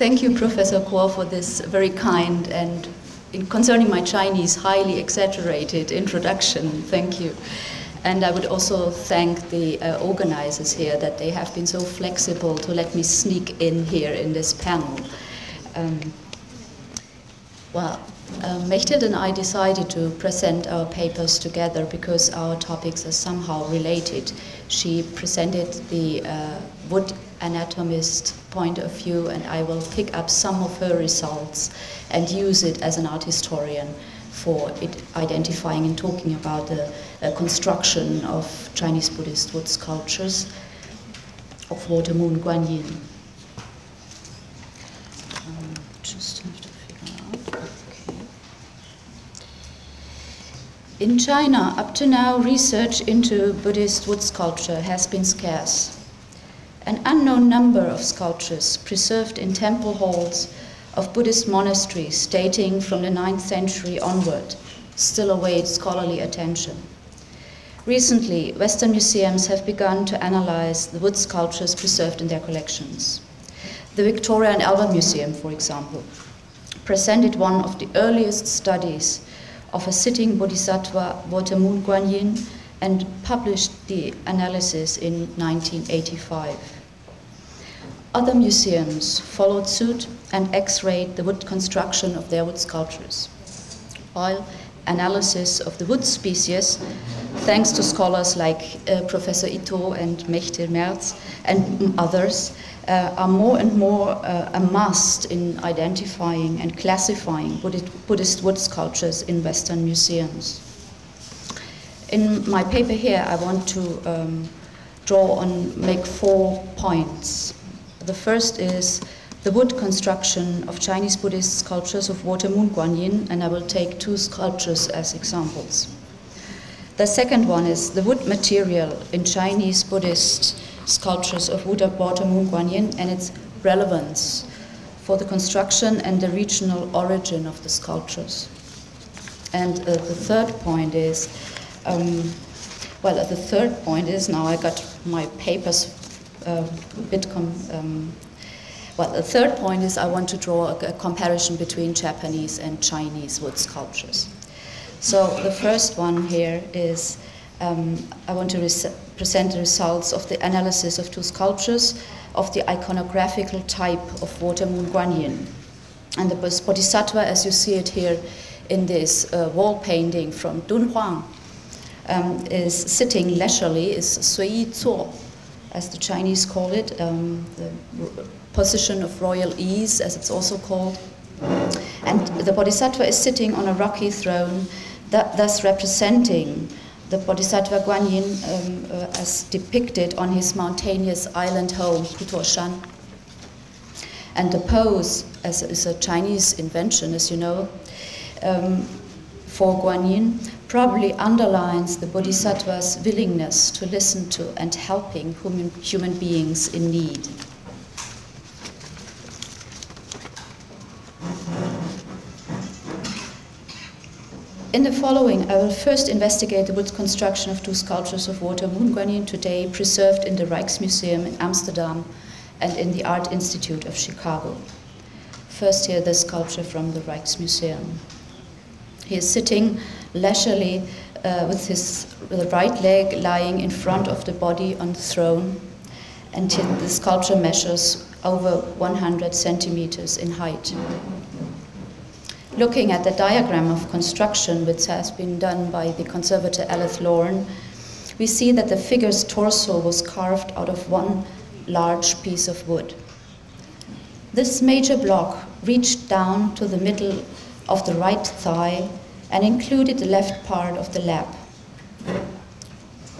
Thank you, Professor Kuo, for this very kind and, concerning my Chinese, highly exaggerated introduction. Thank you. And I would also thank the organizers here that they have been so flexible to let me sneak in here in this panel. Mechthild and I decided to present our papers together because our topics are somehow related. She presented the wood anatomist point of view, and I will pick up some of her results and use it as an art historian for identifying and talking about the construction of Chinese Buddhist wood sculptures of Water-moon Guanyin. Just have to figure out. Okay. In China, up to now, research into Buddhist wood sculpture has been scarce. An unknown number of sculptures preserved in temple halls of Buddhist monasteries dating from the 9th century onward still await scholarly attention. Recently, Western museums have begun to analyze the wood sculptures preserved in their collections. The Victoria and Albert Museum, for example, presented one of the earliest studies of a sitting bodhisattva, Water-moon Guanyin, and published the analysis in 1985. Other museums followed suit and x-rayed the wood construction of their wood sculptures, while analysis of the wood species, thanks to scholars like Professor Ito and Mechthild Merz and others, are more and more a must in identifying and classifying Buddhist wood sculptures in Western museums. In my paper here, I want to make 4 points. The first is the wood construction of Chinese Buddhist sculptures of Water-moon Guanyin, and I will take 2 sculptures as examples. The second one is the wood material in Chinese Buddhist sculptures of Water-moon Guanyin and its relevance for the construction and the regional origin of the sculptures. And the third point is, now I got my papers the third point is I want to draw a comparison between Japanese and Chinese wood sculptures. So the first one here is I want to present the results of the analysis of 2 sculptures of the iconographical type of Water-moon Guanyin. And the Bodhisattva, as you see it here in this wall painting from Dunhuang, is sitting leisurely, is sui yi zuo, as the Chinese call it, the position of royal ease, as it's also called. And the Bodhisattva is sitting on a rocky throne, thus representing the Bodhisattva Guanyin as depicted on his mountainous island home, Putoshan. And the pose, as is a Chinese invention, as you know, for Guanyin, probably underlines the Bodhisattva's willingness to listen to and helping human beings in need. In the following, I will first investigate the wood construction of 2 sculptures of Water-moon Guanyin today preserved in the Rijksmuseum in Amsterdam and in the Art Institute of Chicago. First here, the sculpture from the Rijksmuseum. He is sitting leisurely with his right leg lying in front of the body on the throne, and the sculpture measures over 100 centimeters in height. Looking at the diagram of construction, which has been done by the conservator Alice Lauren, we see that the figure's torso was carved out of one large piece of wood. This major block reached down to the middle of the right thigh and included the left part of the lap.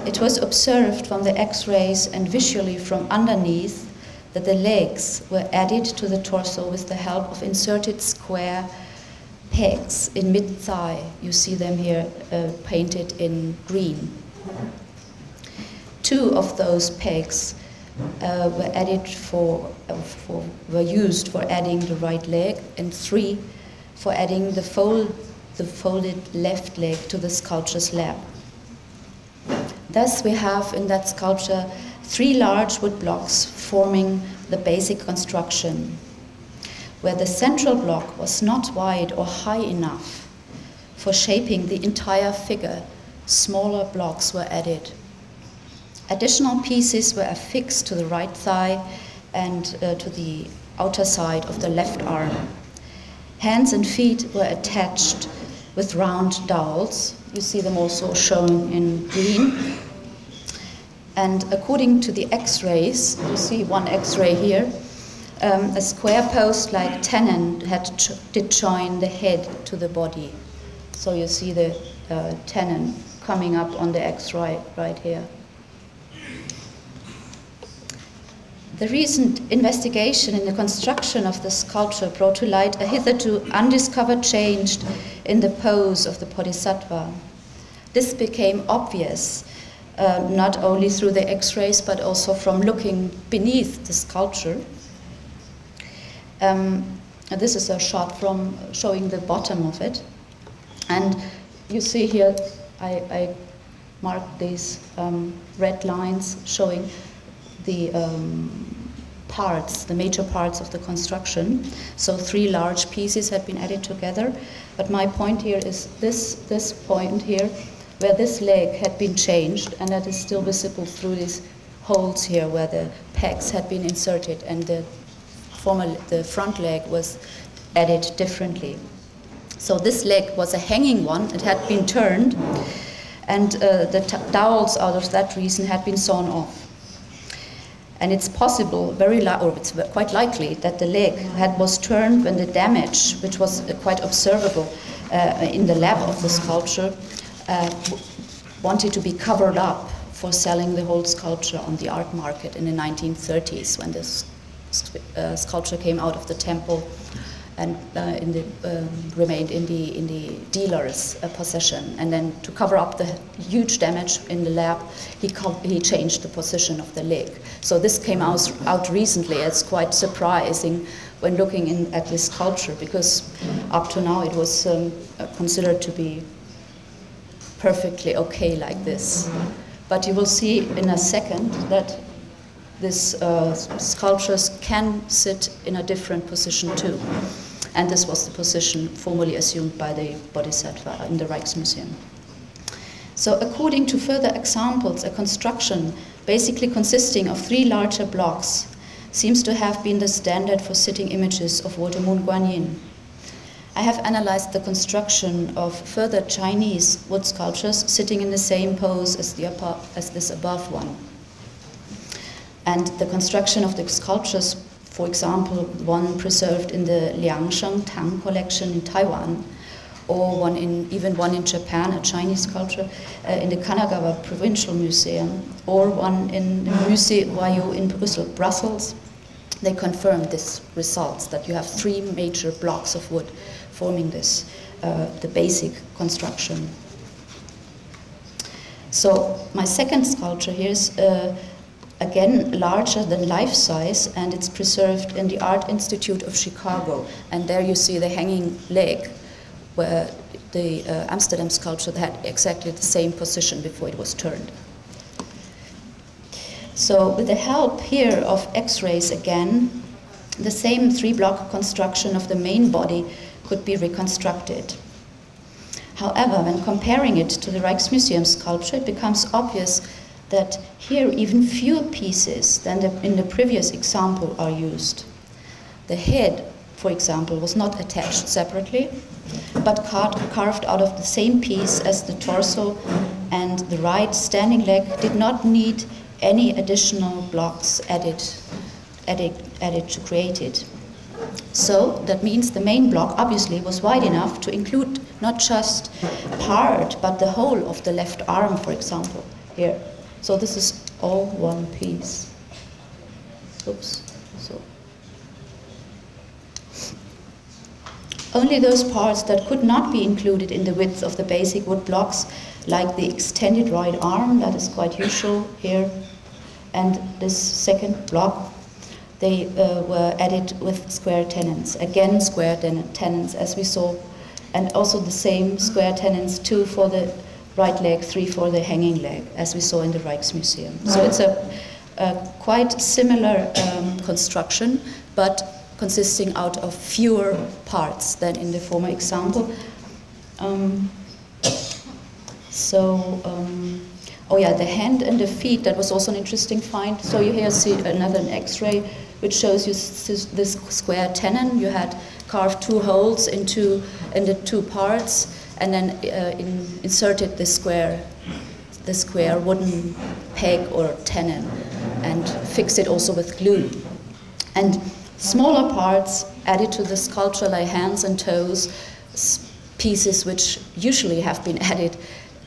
It was observed from the x-rays and visually from underneath that the legs were added to the torso with the help of inserted square pegs in mid-thigh. You see them here painted in green. 2 of those pegs were used for adding the right leg, and 3 for adding the folded left leg to the sculpture's lap. Thus we have in that sculpture 3 large wood blocks forming the basic construction. where the central block was not wide or high enough for shaping the entire figure, smaller blocks were added. Additional pieces were affixed to the right thigh and to the outer side of the left arm. Hands and feet were attached with round dowels. You see them also shown in green. And according to the X-rays, you see one X-ray here, a square post-like tenon did join the head to the body. So you see the tenon coming up on the X-ray right here. The recent investigation in the construction of the sculpture brought to light a hitherto undiscovered change in the pose of the Bodhisattva. This became obvious not only through the X-rays but also from looking beneath the sculpture. This is a shot from showing the bottom of it. And you see here, I marked these red lines showing the parts, the major parts of the construction. So 3 large pieces had been added together. But my point here is this point here, where this leg had been changed, and that is still visible through these holes here where the pegs had been inserted, and the front leg was added differently. So this leg was a hanging one. It had been turned, and the dowels out of that reason had been sawn off. And it's possible, or it's quite likely, that the leg was turned when the damage, which was quite observable in the lab of the sculpture, wanted to be covered up for selling the whole sculpture on the art market in the 1930s, when this sculpture came out of the temple and remained in the dealer's possession. And then to cover up the huge damage in the lab, he changed the position of the leg. So this came out recently. It's quite surprising when looking at this sculpture, because up to now it was considered to be perfectly okay like this. But you will see in a second that these sculptures can sit in a different position too. And this was the position formerly assumed by the Bodhisattva in the Rijksmuseum. So according to further examples, a construction basically consisting of 3 larger blocks seems to have been the standard for sitting images of Water-moon Guanyin. I have analyzed the construction of further Chinese wood sculptures sitting in the same pose as this above one. And the construction of the sculptures, for example, one preserved in the Liangshan Tang collection in Taiwan, or even one in Japan, a Chinese sculpture in the Kanagawa Provincial Museum, or one in the Musée Roesch in Brussels, they confirmed these results, that you have 3 major blocks of wood forming this, the basic construction. So my second sculpture here is again larger than life size, and it's preserved in the Art Institute of Chicago. And there you see the hanging leg, where the Amsterdam sculpture had exactly the same position before it was turned. So with the help here of X-rays again, the same 3-block construction of the main body could be reconstructed. However, when comparing it to the Rijksmuseum sculpture, it becomes obvious that here even fewer pieces than in the previous example are used. The head, for example, was not attached separately, but carved out of the same piece as the torso, and the right standing leg did not need any additional blocks added to create it. So that means the main block obviously was wide enough to include not just part, but the whole of the left arm, for example, here. So this is all one piece. Oops. So only those parts that could not be included in the width of the basic wood blocks, like the extended right arm, that is quite usual here, and this second block, they were added with square tenons. Again, square tenons, as we saw, and also the same square tenons, 2 for the right leg, 3 for the hanging leg, as we saw in the Rijksmuseum. So it's a quite similar construction, but consisting out of fewer parts than in the former example. Oh yeah, the hand and the feet, that was also an interesting find. So you here see another X-ray which shows you this square tenon. You had carved 2 holes in the 2 parts, and then inserted the square wooden peg or tenon, and fixed it also with glue. And smaller parts added to the sculpture like hands and toes, pieces which usually have been added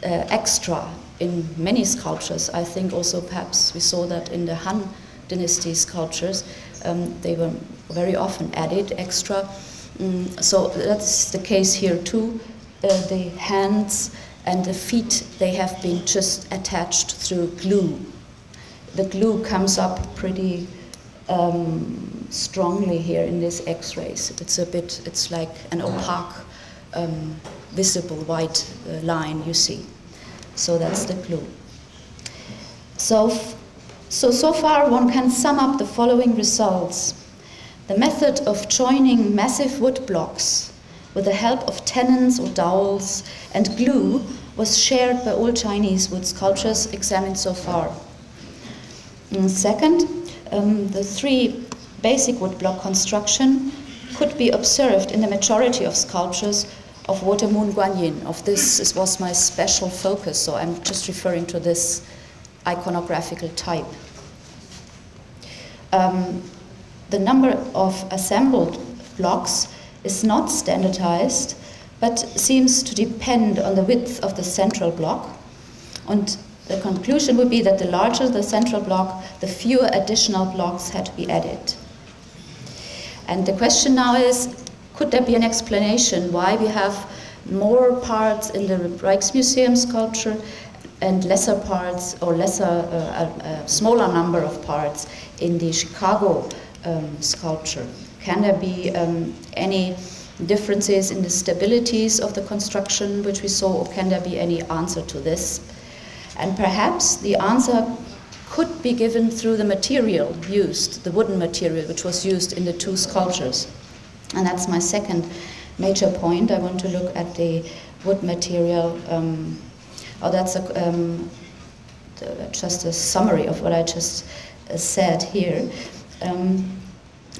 extra in many sculptures. I think also perhaps we saw that in the Han Dynasty sculptures. They were very often added extra. So that's the case here too. The hands and the feet, they have been just attached through glue. The glue comes up pretty strongly here in these X-rays. It's like an opaque, visible white line you see. So that's the glue. So far one can sum up the following results. The method of joining massive wood blocks with the help of tenons or dowels and glue was shared by all Chinese wood sculptures examined so far. And second, the 3 basic wood block construction could be observed in the majority of sculptures of Water-moon Guanyin. This was my special focus, so I'm just referring to this iconographical type. The number of assembled blocks is not standardized, but seems to depend on the width of the central block. And the conclusion would be that the larger the central block, the fewer additional blocks had to be added. And the question now is, could there be an explanation why we have more parts in the Rijksmuseum sculpture and lesser parts, or a smaller number of parts in the Chicago sculpture? Can there be any differences in the stabilities of the construction which we saw, or can there be any answer to this? And perhaps the answer could be given through the material used, the wooden material which was used in the 2 sculptures. And that's my second major point. I want to look at the wood material. That's just a summary of what I just said here.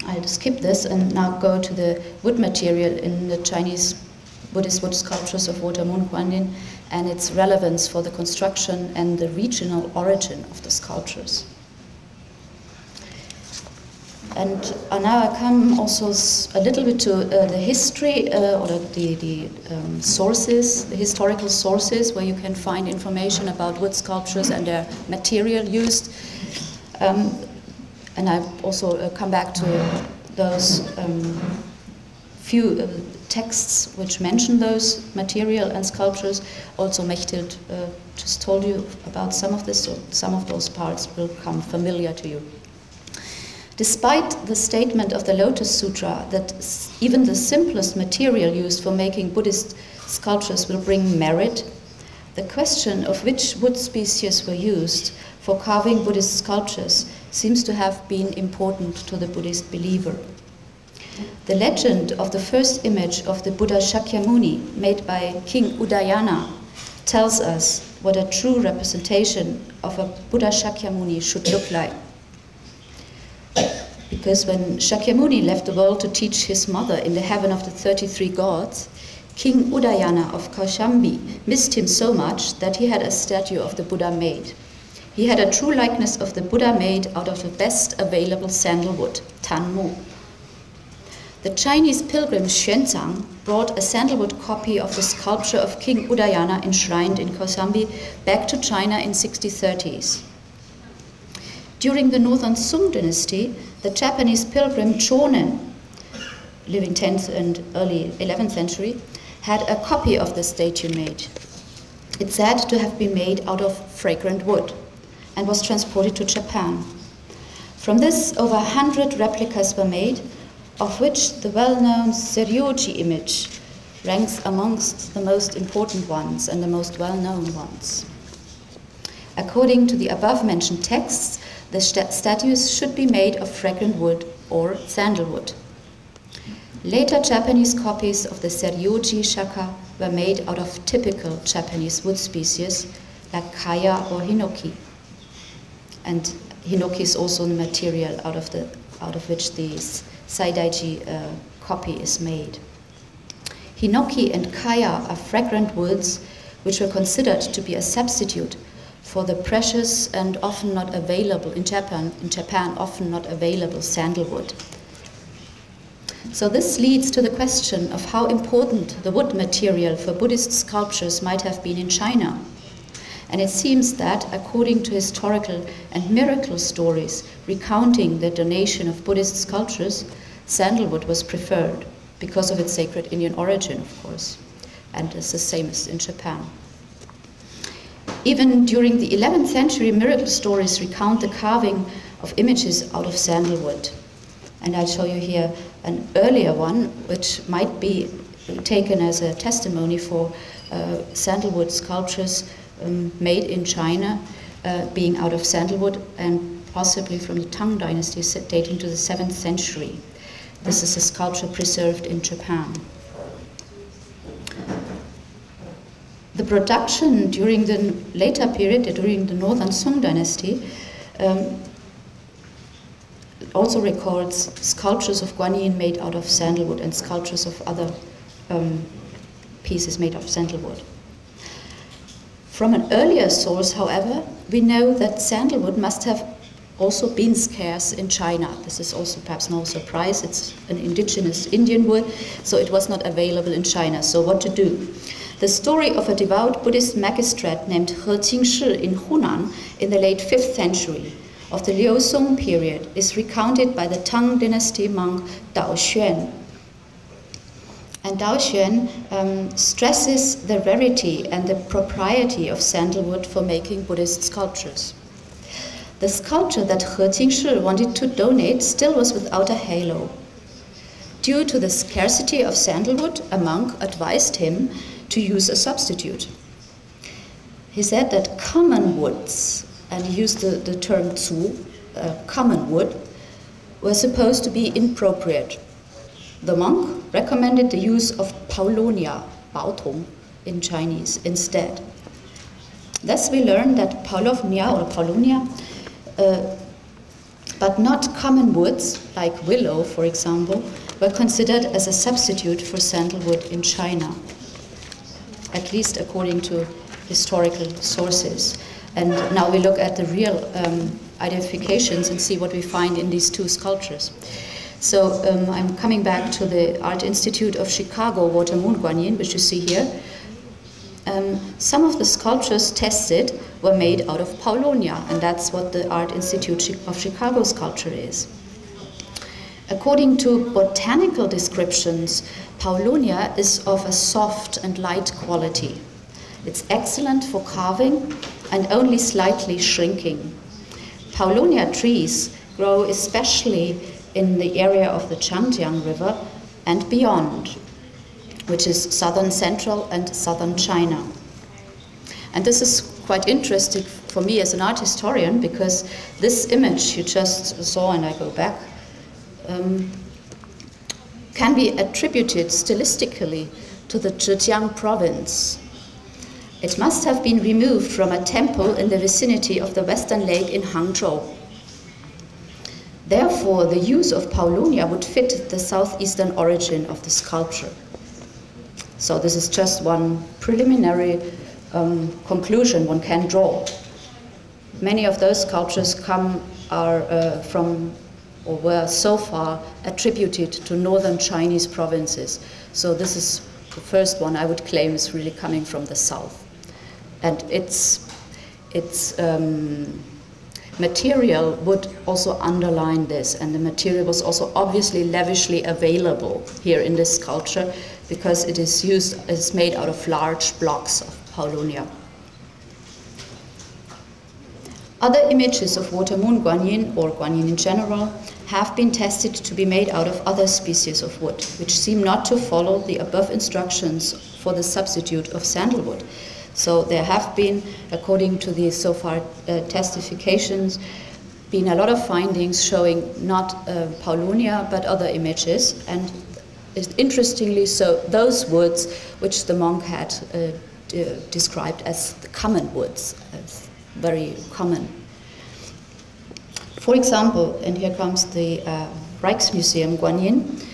I'll skip this and now go to the wood material in the Chinese Buddhist wood sculptures of Water-moon Guanyin and its relevance for the construction and the regional origin of the sculptures. And now I come also a little bit to the history or the sources, the historical sources where you can find information about wood sculptures and their material used. And I also come back to those few texts which mention those material and sculptures. Also Mechthild just told you about some of this, so some of those parts will come familiar to you. Despite the statement of the Lotus Sutra that even the simplest material used for making Buddhist sculptures will bring merit, the question of which wood species were used for carving Buddhist sculptures seems to have been important to the Buddhist believer. The legend of the first image of the Buddha Shakyamuni made by King Udayana tells us what a true representation of a Buddha Shakyamuni should look like. Because when Shakyamuni left the world to teach his mother in the heaven of the 33 gods, King Udayana of Kaushambi missed him so much that he had a statue of the Buddha made. He had a true likeness of the Buddha made out of the best available sandalwood, Tanmu. The Chinese pilgrim Xuanzang brought a sandalwood copy of the sculpture of King Udayana enshrined in Kaushambi back to China in 6030s. During the Northern Sung dynasty, the Japanese pilgrim Chonen, living 10th and early 11th century, had a copy of the statue made. It's said to have been made out of fragrant wood and was transported to Japan. From this, over 100 replicas were made, of which the well-known Seryoji image ranks amongst the most important ones and the most well-known ones. According to the above-mentioned texts, the statues should be made of fragrant wood or sandalwood. Later Japanese copies of the Seryoji shaka were made out of typical Japanese wood species like kaya or hinoki. And hinoki is also the material out of which the Saidaiji copy is made. Hinoki and kaya are fragrant woods which were considered to be a substitute for the precious and often not available in Japan often not available sandalwood. So this leads to the question of how important the wood material for Buddhist sculptures might have been in China. And it seems that, according to historical and miracle stories recounting the donation of Buddhist sculptures, sandalwood was preferred because of its sacred Indian origin, of course, and it's the same as in Japan. Even during the 11th century, miracle stories recount the carving of images out of sandalwood. And I'll show you here an earlier one, which might be taken as a testimony for sandalwood sculptures made in China, being out of sandalwood and possibly from the Tang Dynasty dating to the 7th century. This is a sculpture preserved in Japan. The production during the later period, during the Northern Song Dynasty, also records sculptures of Guanyin made out of sandalwood and sculptures of other pieces made of sandalwood. From an earlier source, however, we know that sandalwood must have also been scarce in China. This is also perhaps no surprise. It's an indigenous Indian wood, so it was not available in China. So what to do? The story of a devout Buddhist magistrate named He Qingshi in Hunan in the late 5th century of the Liu Song period is recounted by the Tang Dynasty monk Dao Xuan. And Dao Xuan stresses the rarity and the propriety of sandalwood for making Buddhist sculptures. The sculpture that He Qingshi wanted to donate still was without a halo. Due to the scarcity of sandalwood, a monk advised him to use a substitute. He said that common woods, and he used the term zu, common wood, were supposed to be inappropriate. The monk recommended the use of paulownia, baotong, in Chinese instead. Thus we learn that paulownia or paulownia, but not common woods like willow, for example, were considered as a substitute for sandalwood in China, at least according to historical sources. And now we look at the real identifications and see what we find in these two sculptures. So I'm coming back to the Art Institute of Chicago, Water-moon Guanyin, which you see here. Some of the sculptures tested were made out of paulownia, and that's what the Art Institute of Chicago sculpture is. According to botanical descriptions, paulownia is of a soft and light quality. It's excellent for carving and only slightly shrinking. Paulownia trees grow especially in the area of the Zhangjiang River and beyond, which is southern central and southern China. And this is quite interesting for me as an art historian, because this image you just saw, and I go back, can be attributed stylistically to the Zhejiang province. It must have been removed from a temple in the vicinity of the Western Lake in Hangzhou. Therefore, the use of paulownia would fit the southeastern origin of the sculpture. So this is just one preliminary conclusion one can draw. Many of those sculptures are from, or were so far attributed to northern Chinese provinces. So this is the first one I would claim is really coming from the south. And its material would also underline this, and the material was also obviously lavishly available here in this sculpture, because it is made out of large blocks of paulownia. Other images of Water-moon Guanyin, or Guanyin in general, have been tested to be made out of other species of wood, which seem not to follow the above instructions for the substitute of sandalwood. So there have been, according to the so far testifications, been a lot of findings showing not paulownia but other images, and interestingly so, those woods which the monk had described as the common woods, as very common. For example, and here comes the Rijksmuseum Guanyin,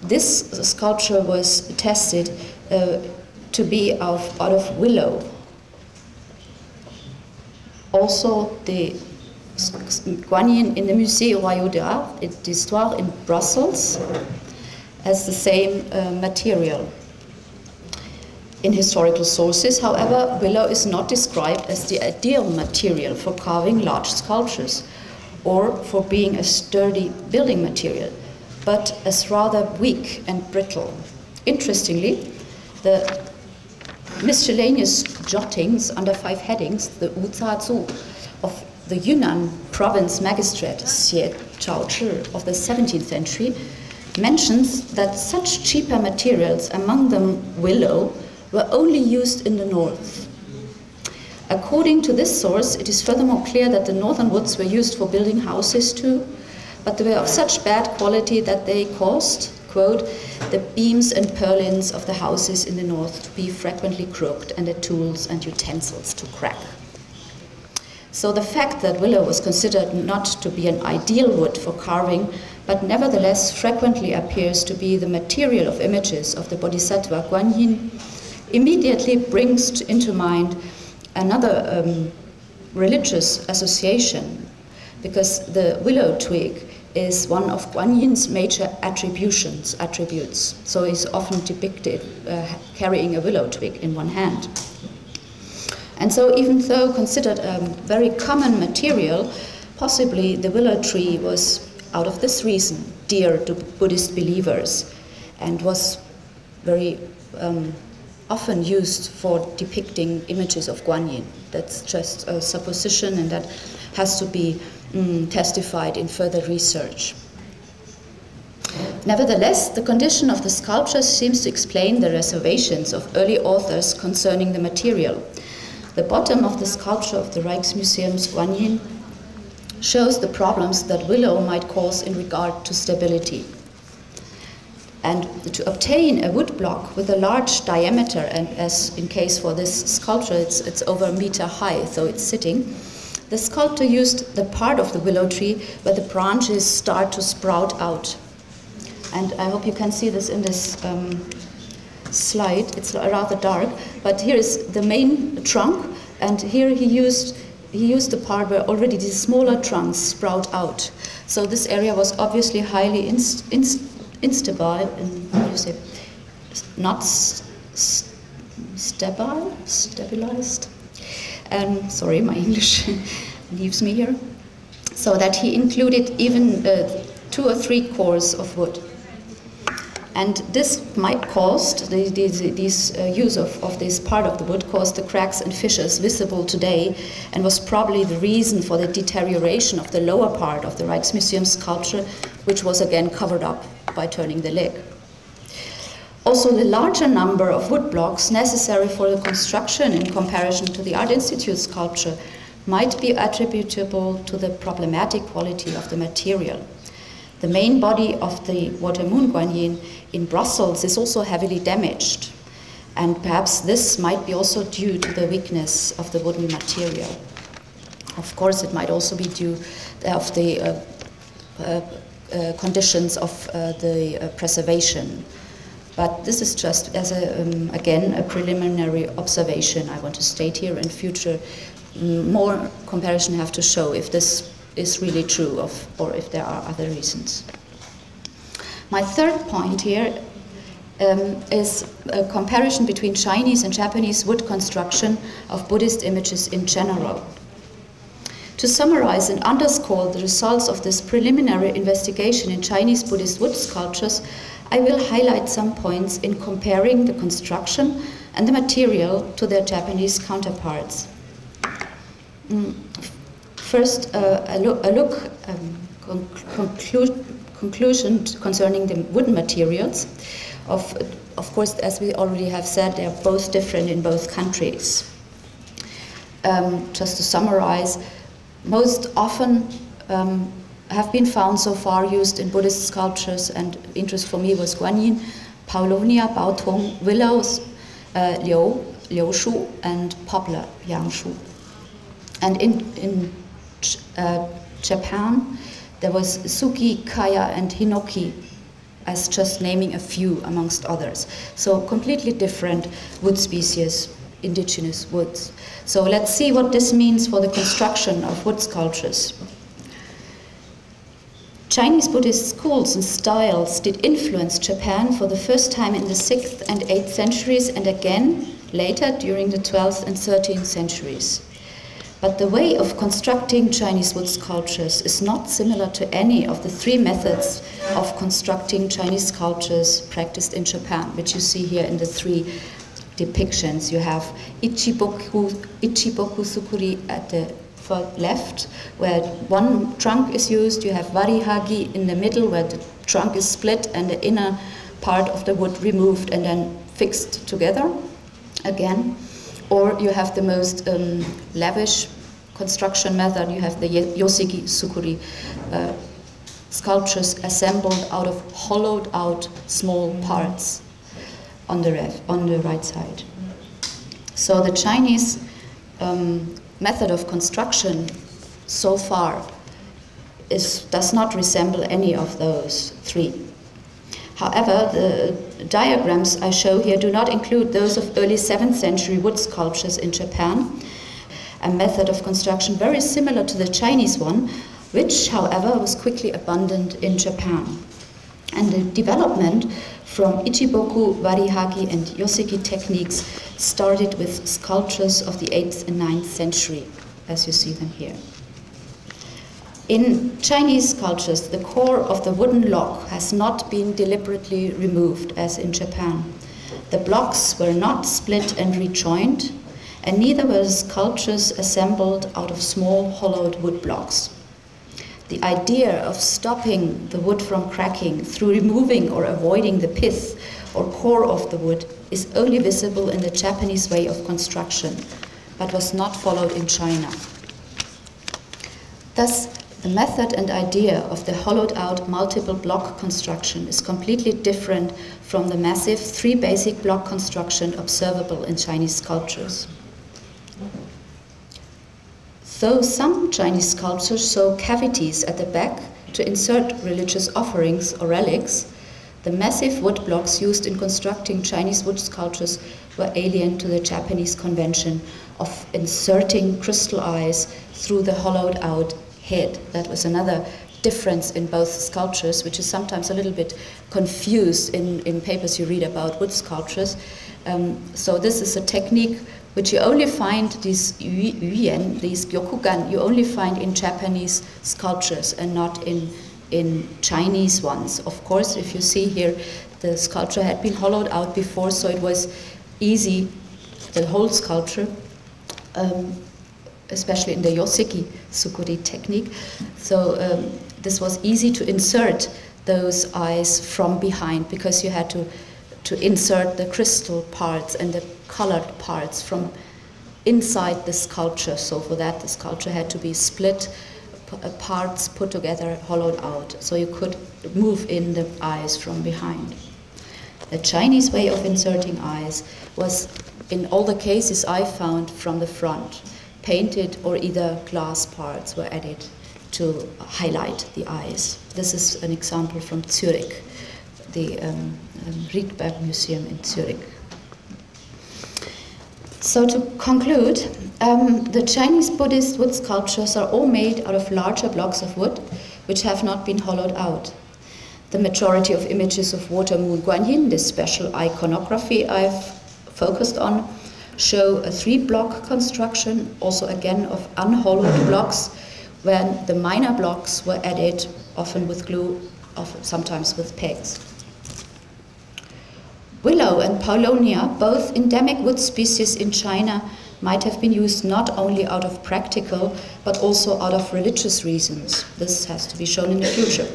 this sculpture was tested to be out of willow. Also, the Guanyin in the Musée Royal d'Histoire in Brussels has the same material. In historical sources, however, willow is not described as the ideal material for carving large sculptures or for being a sturdy building material, but as rather weak and brittle. Interestingly, the miscellaneous jottings under 5 headings, the Wuzazu of the Yunnan province magistrate Xie Chaozhi of the 17th century, mentions that such cheaper materials, among them willow, were only used in the north. According to this source, it is furthermore clear that the northern woods were used for building houses too, but they were of such bad quality that they caused, quote, the beams and purlins of the houses in the north to be frequently crooked and the tools and utensils to crack. So the fact that willow was considered not to be an ideal wood for carving, but nevertheless frequently appears to be the material of images of the Bodhisattva Guanyin, immediately brings into mind another religious association, because the willow twig is one of Guanyin's major attributes. So he's often depicted carrying a willow twig in one hand. And so even though considered a very common material, possibly the willow tree was, out of this reason, dear to Buddhist believers and was very often used for depicting images of Guanyin. That's just a supposition, and that has to be testified in further research. Nevertheless, the condition of the sculpture seems to explain the reservations of early authors concerning the material. The bottom of the sculpture of the Rijksmuseum's Guanyin shows the problems that willow might cause in regard to stability. And to obtain a wood block with a large diameter, and as in case for this sculpture, it's over a meter high, so it's sitting, the sculptor used the part of the willow tree where the branches start to sprout out. And I hope you can see this in this slide. It's rather dark, but here is the main trunk, and here he used the part where already the smaller trunks sprout out. So this area was obviously highly instable, and how do you say, not stabilized. Sorry, my English leaves me here. So that he included even 2 or 3 cores of wood. And this might cause, this use of this part of the wood caused the cracks and fissures visible today, and was probably the reason for the deterioration of the lower part of the Rijksmuseum sculpture, which was again covered up by turning the lid. Also, the larger number of wood blocks necessary for the construction in comparison to the Art Institute sculpture might be attributable to the problematic quality of the material. The main body of the Water-moon Guanyin in Brussels is also heavily damaged, and perhaps this might be also due to the weakness of the wooden material. Of course, it might also be due of the conditions of the preservation. But this is just as again a preliminary observation I want to state here. In future, more comparison have to show if this is really true or if there are other reasons. My third point here is a comparison between Chinese and Japanese wood construction of Buddhist images in general. To summarize and underscore the results of this preliminary investigation in Chinese Buddhist wood sculptures, I will highlight some points in comparing the construction and the material to their Japanese counterparts. First, conclusion concerning the wooden materials. Of course, as we already have said, they are both different in both countries. Just to summarize, most often have been found so far used in Buddhist sculptures, and interest for me was Guanyin, paulownia, baotong, willows, liu shu, and poplar, yang shu. And in Japan, there was suki, kaya, and hinoki, as just naming a few amongst others. So completely different wood species, indigenous woods. So let's see what this means for the construction of wood sculptures. Chinese Buddhist schools and styles did influence Japan for the first time in the 6th and 8th centuries, and again later during the 12th and 13th centuries. But the way of constructing Chinese wood sculptures is not similar to any of the 3 methods of constructing Chinese sculptures practiced in Japan, which you see here in the 3 depictions. You have Ichiboku Sukuri at the left, where one trunk is used. You have Warihagi in the middle, where the trunk is split and the inner part of the wood removed and then fixed together again. Or you have the most lavish construction method. You have the Yoseki Sukuri sculptures assembled out of hollowed out small parts on the right side. So the Chinese method of construction so far does not resemble any of those 3. However, the diagrams I show here do not include those of early 7th century wood sculptures in Japan, a method of construction very similar to the Chinese one, which, however, was quickly abandoned in Japan. And the development from Ichiboku, Warihagi, and Yoseki techniques started with sculptures of the 8th and 9th century, as you see them here. In Chinese sculptures, the core of the wooden log has not been deliberately removed, as in Japan. The blocks were not split and rejoined, and neither were the sculptures assembled out of small hollowed wood blocks. The idea of stopping the wood from cracking through removing or avoiding the pith or core of the wood is only visible in the Japanese way of construction, but was not followed in China. Thus, the method and idea of the hollowed-out multiple block construction is completely different from the massive 3 basic block construction observable in Chinese sculptures. Though some Chinese sculptures show cavities at the back to insert religious offerings or relics, the massive wood blocks used in constructing Chinese wood sculptures were alien to the Japanese convention of inserting crystal eyes through the hollowed-out head. That was another difference in both sculptures, which is sometimes a little bit confused in papers you read about wood sculptures. So this is a technique which you only find, these yuyen, these gyokugan, you only find in Japanese sculptures and not in Chinese ones. Of course, if you see here, the sculpture had been hollowed out before, so it was easy, the whole sculpture, especially in the Yoseki Sukuri technique. So this was easy to insert those eyes from behind, because you had to insert the crystal parts and the colored parts from inside the sculpture. So for that, the sculpture had to be split, parts put together, hollowed out, so you could move in the eyes from behind. The Chinese way of inserting eyes was, in all the cases I found, from the front. Painted or either glass parts were added to highlight the eyes. This is an example from Zurich, the Riedberg Museum in Zurich. So to conclude, the Chinese Buddhist wood sculptures are all made out of larger blocks of wood which have not been hollowed out. The majority of images of Water-moon Guanyin, this special iconography I've focused on, show a 3-block construction, also again of unhollowed blocks, when the minor blocks were added, often with glue, often sometimes with pegs. Willow and paulownia, both endemic wood species in China, might have been used not only out of practical, but also out of religious reasons. This has to be shown in the future.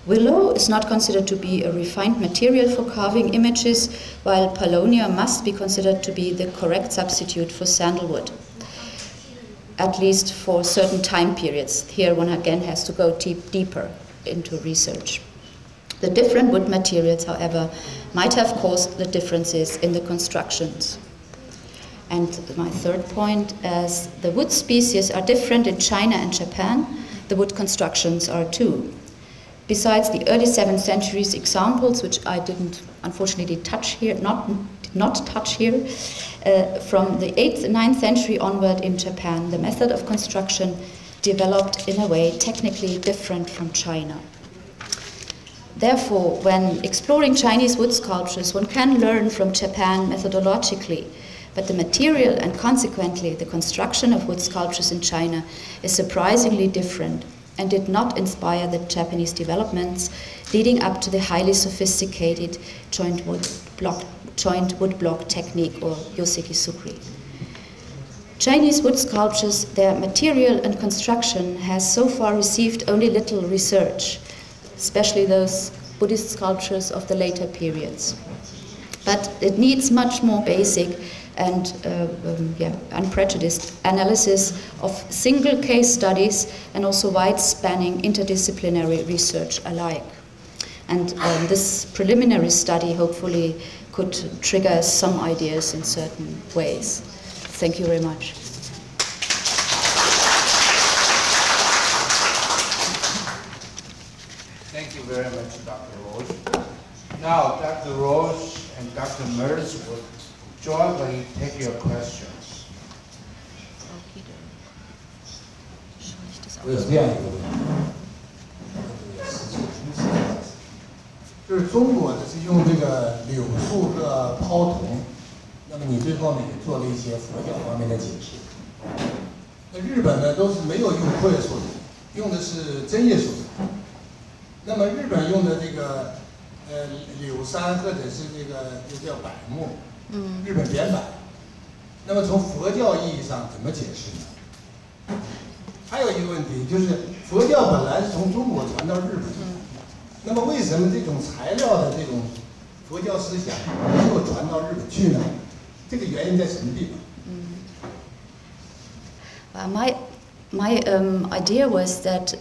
Willow is not considered to be a refined material for carving images, while paulownia must be considered to be the correct substitute for sandalwood. at least for certain time periods. Here one again has to go deeper into research. The different wood materials, however, might have caused the differences in the constructions. And my third point, as the wood species are different in China and Japan, the wood constructions are too. Besides the early 7th century's examples, which I didn't unfortunately touch here, not touch here, from the 8th and 9th century onward in Japan, the method of construction developed in a way technically different from China. Therefore, when exploring Chinese wood sculptures, one can learn from Japan methodologically, but the material and consequently the construction of wood sculptures in China is surprisingly different and did not inspire the Japanese developments leading up to the highly sophisticated joint wood block technique, or yoseki-sukri. Chinese wood sculptures, their material and construction has so far received only little research, especially those Buddhist sculptures of the later periods. But it needs much more basic and unprejudiced analysis of single case studies and also wide-spanning interdisciplinary research alike. And this preliminary study hopefully could trigger some ideas in certain ways. Thank you very much. Thank you very much, Dr. Roesch. Now, Dr. Roesch and Dr. Merz will jointly take your questions. 我有这样一个问题，就是中国呢是用这个柳树和抛铜，那么你最后呢也做了一些佛教方面的解释。那日本呢都是没有用阔叶素材，用的是针叶素材。那么日本用的这个柳杉或者是这个就叫柏木，日本扁柏。那么从佛教意义上怎么解释呢？还有一个问题就是，佛教本来是从中国传到日本的，那么为什么这种材料的这种佛教思想没有传到日本去呢？这个原因在什么地方？ My idea was that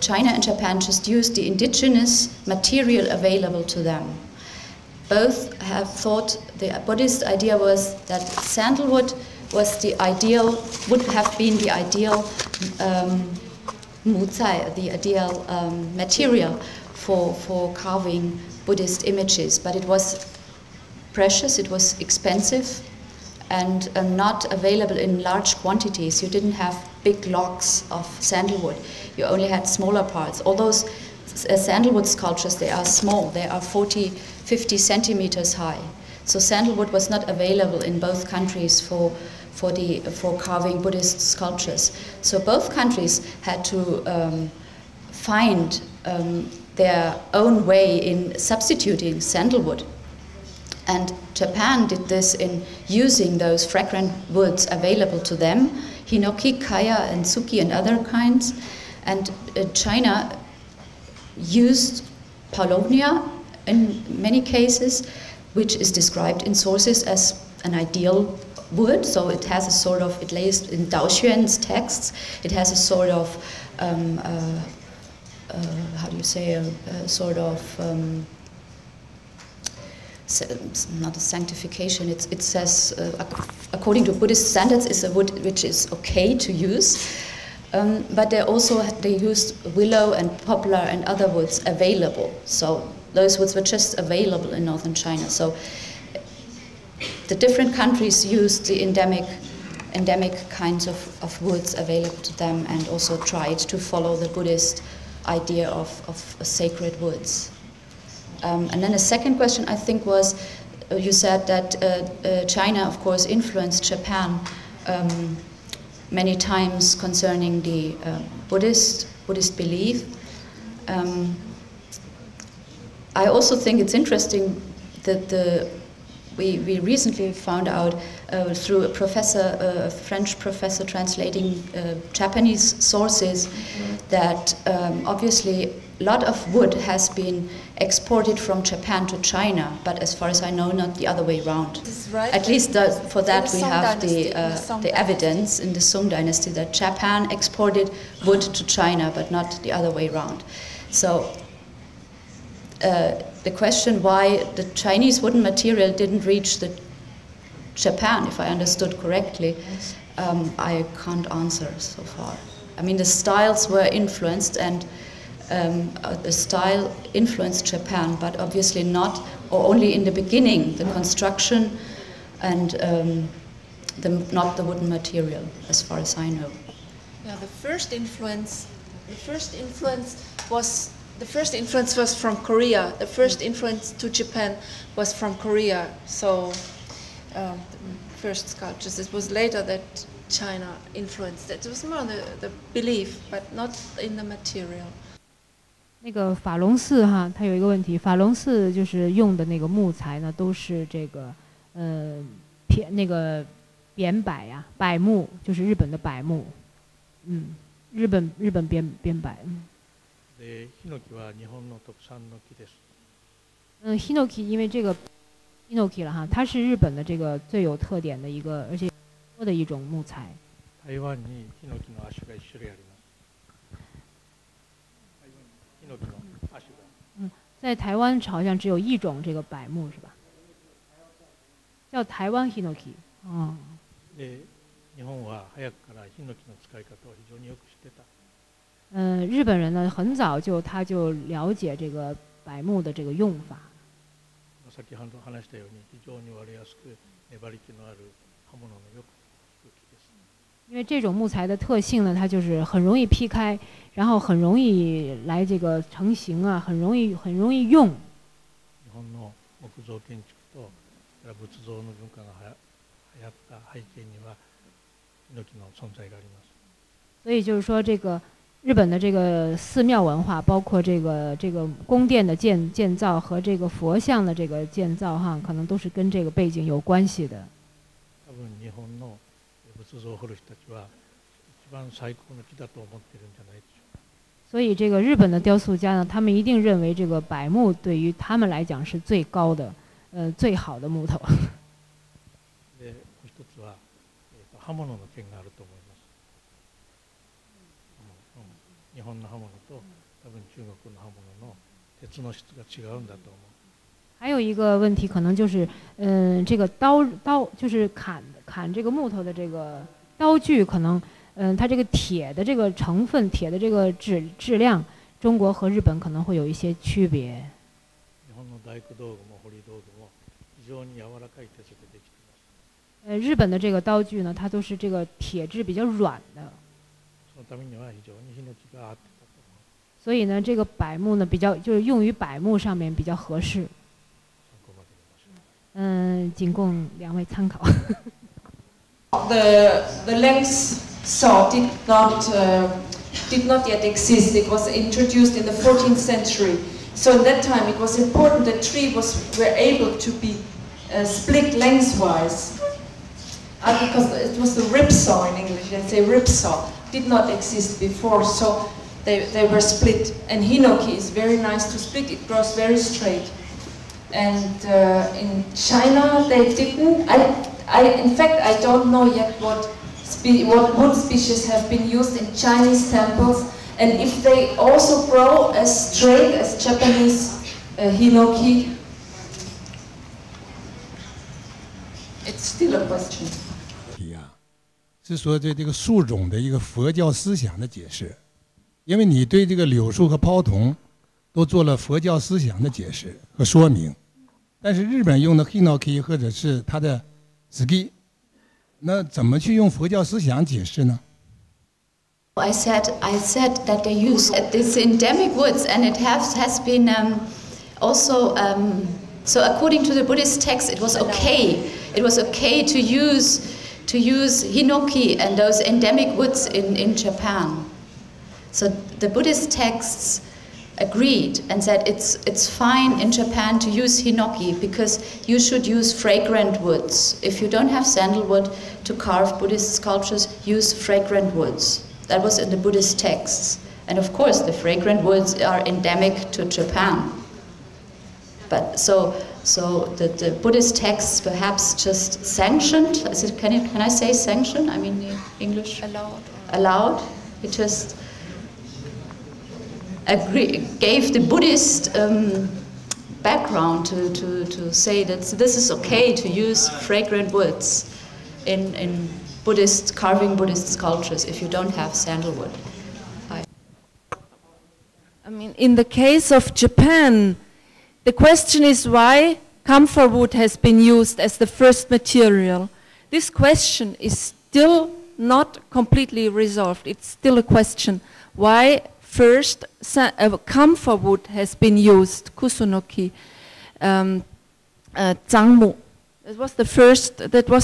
China and Japan just used the indigenous material available to them. Both have thought the Buddhist idea was that sandalwood was the ideal, would have been the ideal the ideal material for carving Buddhist images, but it was precious, it was expensive, and not available in large quantities. You didn't have big logs of sandalwood. You only had smaller parts. All those sandalwood sculptures, they are small. They are 40, 50 centimeters high. So sandalwood was not available in both countries for carving Buddhist sculptures. So both countries had to find their own way in substituting sandalwood. And Japan did this in using those fragrant woods available to them, hinoki, kaya, and suki, and other kinds. And China used paulownia in many cases, which is described in sources as an ideal wood. So it has a sort of, it lays in Dao Xuan's texts, it has a sort of, how do you say, a sort of, not a sanctification, it says, according to Buddhist standards, is a wood which is okay to use. But they used willow and poplar and other woods available. So those woods were just available in northern China. So the different countries used the endemic kinds of woods available to them, and also tried to follow the Buddhist idea of sacred woods. And then the second question, I think, was, you said that China, of course, influenced Japan many times concerning the Buddhist belief. I also think it's interesting that we recently found out through a professor, a French professor translating Japanese sources, that obviously a lot of wood has been exported from Japan to China, but as far as I know, not the other way around. Right. At least for that we have the evidence in the Song dynasty that Japan exported wood to China, but not the other way around. So the question why the Chinese wooden material didn't reach Japan, if I understood correctly, I can't answer so far. I mean, the styles were influenced, and the style influenced Japan, but obviously not, or only in the beginning, the construction and not the wooden material, as far as I know. Yeah, the first influence was from Korea. The first influence to Japan was from Korea. So the first sculptures. It was later that China influenced it. It was more the belief, but not in the material. 那个法隆寺哈，它有一个问题，法隆寺就是用的那个木材呢，都是这个那个扁柏呀，柏木，就是日本的柏木，日本扁柏。で、ヒノキは日本の特産の木です。ヒノキ因为这个ヒノキ了哈，它是日本的这个最有特点的一个，而且多的一种木材。台湾にヒノキの亜種が一種類あります。ヒノキの亜種が。在台湾好像只有一种这个柏木是吧？叫台湾ヒノキ。で、日本は早くからヒノキの使い方を非常によく知ってた。日本人呢很早他就了解这个柏木的这个用法。先ほど話したように非常に割れやすく粘り気のある刃物のよく木です。因为这种木材的特性呢，它就是很容易劈开，然后很容易来这个成型啊，很容易用。日本の木造建築と仏像の文化が流行った背景にはヒノキの存在があります。所以就是说这个。日本的这个寺庙文化，包括这个宫殿的建造和这个佛像的这个建造哈，可能都是跟这个背景有关系的。多分日本の仏像を彫る人たちは一番最高の木だと思ってるんじゃないでしょうか。所以这个日本的雕塑家呢，他们一定認為这个柏木对于他们来讲是最高的，最好的木頭。で、もう一つは刃物の剣があると思います。日本の刃物と多分中国の刃物の鉄の質が違うんだと思う。还有一个问题可能就是，这个刀就是砍这个木头的这个刀具，可能它这个铁的这个成分、铁的这个质量，中国和日本可能会有一些区別。日本の大工道具も彫り道具も非常に柔らかい鉄でできています。日本的这个刀具呢，它都是这个铁质比较软的。そのためには非常にヒノキが合ってたと思う。所以呢，这个柏木呢就是用于柏木上面比较合适。仅供两位参考。The length saw did not yet exist. It was introduced in the 14th century. So at that time, it was important that trees were able to be split lengthwise. Because it was the ripsaw in English. They say ripsaw did not exist before, so they were split. And hinoki is very nice to split. It grows very straight. And in China, they didn't. In fact, I don't know yet what wood species have been used in Chinese temples, and if they also grow as straight as Japanese hinoki. It's still a question. 是说对这个树种的一个佛教思想的解释，因为你对这个柳树和泡桐都做了佛教思想的解释和说明，但是日本用的 hinoki 或者是它的 ski， 那怎么去用佛教思想解释呢？ I said that they use this endemic woods, and it has been also so according to the Buddhist text, it was okay. It was okay to use hinoki and those endemic woods in Japan. So the Buddhist texts agreed and said it's fine in Japan to use hinoki because you should use fragrant woods. If you don't have sandalwood to carve Buddhist sculptures, use fragrant woods. That was in the Buddhist texts. And of course, the fragrant woods are endemic to Japan. But so the Buddhist texts perhaps just sanctioned. Can I say sanctioned? I mean in English. Allowed. It just gave the Buddhist background to say that this is okay to use fragrant woods in Buddhist carving Buddhist sculptures if you don't have sandalwood. I mean, in the case of Japan, the question is why camphor wood has been used as the first material. This question is still not completely resolved. It's still a question. Why first camphor wood has been used, kusunoki, zangmu. That was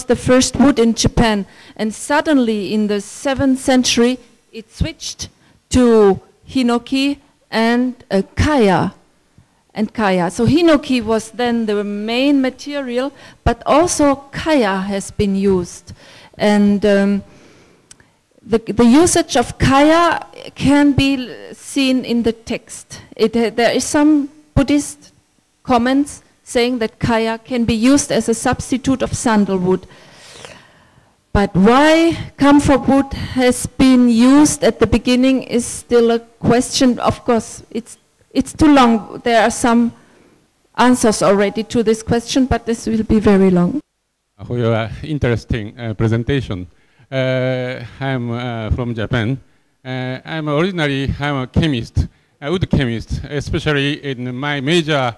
the first wood in Japan. And suddenly in the 7th century, it switched to hinoki and kaya. So hinoki was then the main material, but also kaya has been used. And the usage of kaya can be seen in the text. There is some Buddhist comments saying that kaya can be used as a substitute of sandalwood. But why camphor wood has been used at the beginning is still a question. Of course, it's too long. There are some answers already to this question, but this will be very long. For your interesting presentation. I'm from Japan. I'm a chemist, a wood chemist, especially in my major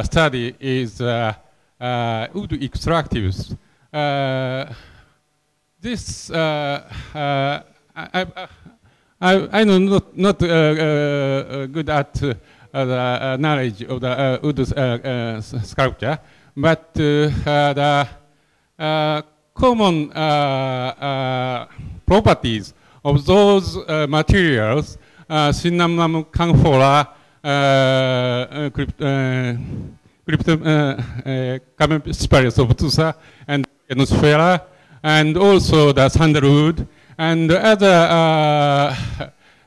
study is wood extractives. This I know not good at the knowledge of the wood sculpture, but the common properties of those materials, cinnamon, camphora, Campesparis obtusa, and Nosfera, and also the sandalwood, and other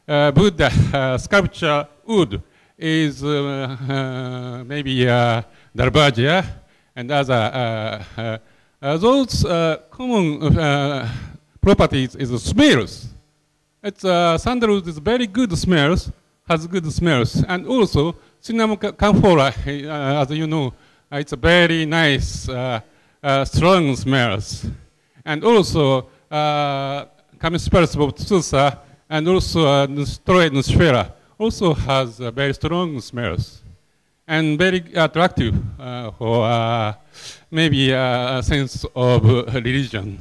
Buddha sculpture wood is maybe Darbagia and other. Those common properties is smells. It's sandalwood is very good smells, has good smells, and also cinnamon camphora, as you know, it's a very nice, strong smells, and also Campesparis obtusa and also Nosfera also has very strong smells and very attractive for maybe a sense of religion,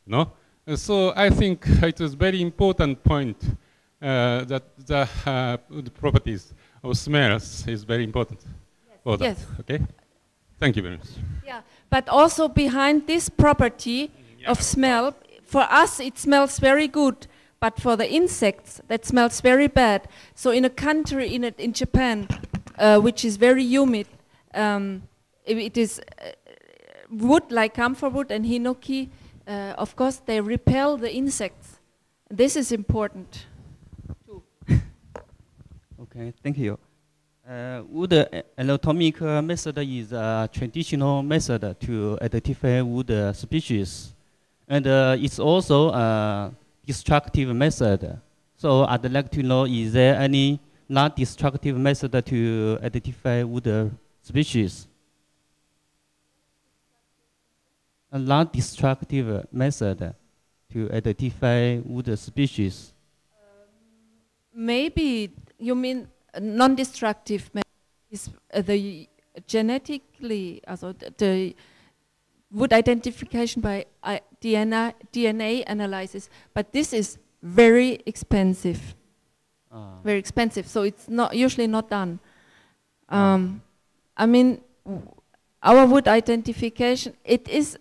no? So I think it is very important point that the properties of smells is very important for that. Yes. Okay, thank you very much. Yeah, but also behind this property of smell, for us it smells very good, but for the insects that smells very bad. So in a country in Japan, which is very humid, it is wood like camphor wood and hinoki. Of course, they repel the insects. This is important too. Okay, thank you. Wood anatomic method is a traditional method to identify wood species, and it's also a destructive method. So I'd like to know, is there any non-destructive method to identify wood species? A non-destructive method to identify wood species. Maybe you mean non-destructive method is the genetically, also the wood identification by DNA analysis, but this is very expensive. Very expensive, so it's not usually not done. I mean, our wood identification, it is.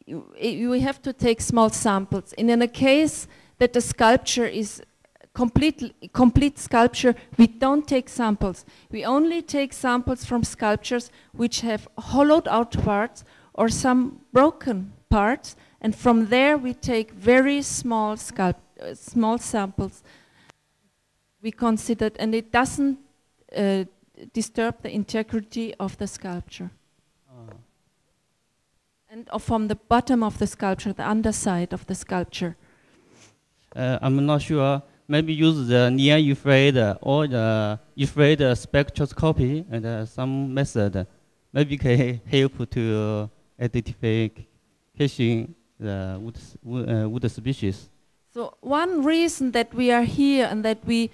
We have to take small samples. And in a case that the sculpture is complete sculpture, we don't take samples. We only take samples from sculptures which have hollowed out parts or some broken parts, and from there we take very small samples. We consider, and it doesn't disturb the integrity of the sculpture. And from the bottom of the sculpture, the underside of the sculpture. I'm not sure. Maybe use the near-infrared or the infrared spectroscopy and some method. Maybe can help to identify the wood species. So one reason that we are here and that we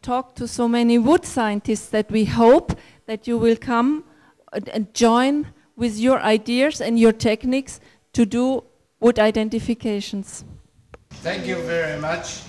talk to so many wood scientists, that we hope that you will come and join with your ideas and your techniques to do wood identifications. Thank you very much.